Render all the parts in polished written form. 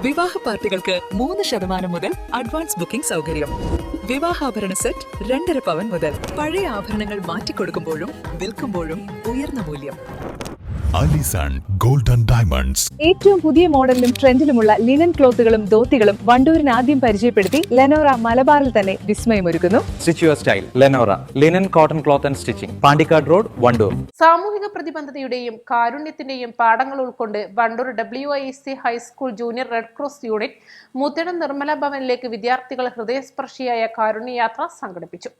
വിവാഹ പാർട്ടികൾക്ക് 3% മുതൽ അഡ്വാൻസ് ബുക്കിംഗ് സൗകര്യം. വിവാഹാഭരണ സെറ്റ് 2.5 പവൻ മുതൽ. പഴയ ആഭരണങ്ങൾ മാറ്റിക്കൊടുക്കുമ്പോഴും വിൽക്കുമ്പോഴും ഉയർന്ന മൂല്യം. Allison golden diamonds. ഏറ്റവും പുതിയ മോഡലിലും ട്രെൻഡിലുമുള്ള ലിനൻ ക്ലോത്തുകളും ധോത്തികളും വണ്ടൂരിന് ആദ്യം പരിചയപ്പെടുത്തി ലെനോറ മലബാറിൽ തന്നെ വിസ്മയമൊരുക്കുന്നു. Stitch your style Lenora linen cotton cloth and stitching, Pandikkad road, Wandoor. സാമൂഹിക പ്രതിബദ്ധതയുടെയും കാരുണ്യത്തിന്റെയും പാഠങ്ങൾ ഉൾക്കൊണ്ട് Wandoor WISC high school junior red cross unit Muthadam Nirmala ഭവനിലേക്ക് വിദ്യാർത്ഥികൾ ഹൃദയസ്പർശിയായ കാരുണ്യയാത്ര സംഘടിപ്പിച്ചു.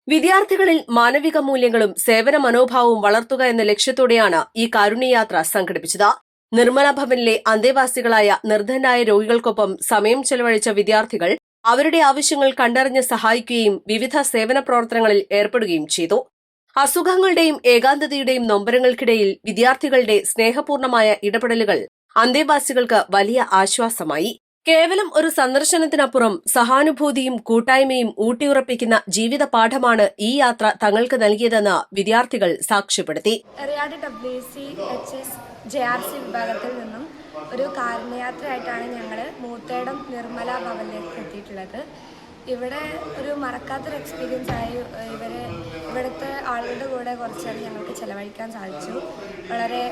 വിദ്യാർത്ഥികളിൽ മാനവിക മൂല്യങ്ങളും സേവന മനോഭാവവും വളർത്തുക എന്ന ലക്ഷ്യത്തോടെയാണ് ഈ കാരുണ്യയാത്ര സംഘടിപ്പിച്ചത്. നിർമ്മല ഭവനിലെ അന്തേവാസികളായ നിർധനരായ രോഗികൾക്കൊപ്പം സമയം ചെലവഴിച്ച വിദ്യാർത്ഥികൾ അവരുടെ ആവശ്യങ്ങൾ കണ്ടറിഞ്ഞ് സഹായിക്കുകയും വിവിധ സേവന പ്രവർത്തനങ്ങളിൽ ഏർപ്പെടുകയും ചെയ്തു. അസുഖങ്ങളുടെയും ഏകാന്തതയുടെയും നൊമ്പരങ്ങൾക്കിടയിൽ വിദ്യാർത്ഥികളുടെ സ്നേഹപൂർണമായ ഇടപെടലുകൾ അന്തേവാസികൾക്ക് വലിയ ആശ്വാസമായി. കേവലം ഒരു സന്ദർശനത്തിനപ്പുറം സഹാനുഭൂതിയും കൂട്ടായ്മയും ഊട്ടിയുറപ്പിക്കുന്ന ജീവിത പാഠമാണ് ഈ യാത്ര തങ്ങൾക്ക് നൽകിയതെന്ന് വിദ്യാർത്ഥികൾ സാക്ഷ്യപ്പെടുത്തി. റിയാഡ് WISC JRC വിഭാഗത്തിൽ നിന്നും ഒരു കാരുണ്യയാത്രയായിട്ടാണ് ഞങ്ങൾ മൂത്തേടം നിർമ്മല ഭവനിലേക്ക് എത്തിയിട്ടുള്ളത്. ഇവിടെ ഒരു മറക്കാത്തൊരു എക്സ്പീരിയൻസ് ആയി. ഇവിടുത്തെ ആളുകളുടെ കൂടെ കുറച്ചാണ് ഞങ്ങൾക്ക് ചെലവഴിക്കാൻ സാധിച്ചു. വളരെ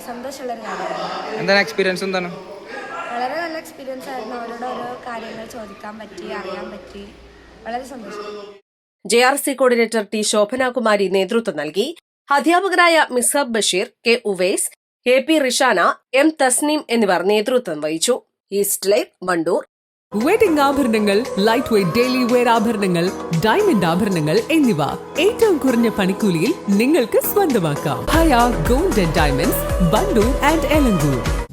സന്തോഷമുള്ളൊരു കാര്യമാണ്. എന്താണ് എക്സ്പീരിയൻസ്? വളരെ നല്ല എക്സ്പീരിയൻസ് ആയിരുന്നു. അവരോട് ഓരോ കാര്യങ്ങൾ ചോദിക്കാൻ പറ്റി, അറിയാൻ പറ്റി. വളരെ സന്തോഷം. JRC കോർഡിനേറ്റർ T ശോഭനാകുമാരി നേതൃത്വം നൽകി. അധ്യാപകരായ Misab Basheer, K Uvais, AP Rishana, M Tasneem എന്നിവർ നേതൃത്വം വഹിച്ചു. East live, Wandoor. വെഡിംഗ് ആഭരണങ്ങൾ, ലൈറ്റ് വെയ്റ്റ് ഡെയിലി വെയർ ആഭരണങ്ങൾ, ഡയമണ്ട് ആഭരണങ്ങൾ എന്നിവ ഏറ്റവും കുറഞ്ഞ പണിക്കൂലിയിൽ നിങ്ങൾക്ക് സ്വന്തമാക്കാം. Haya golden diamonds, Wandoor and Elankur.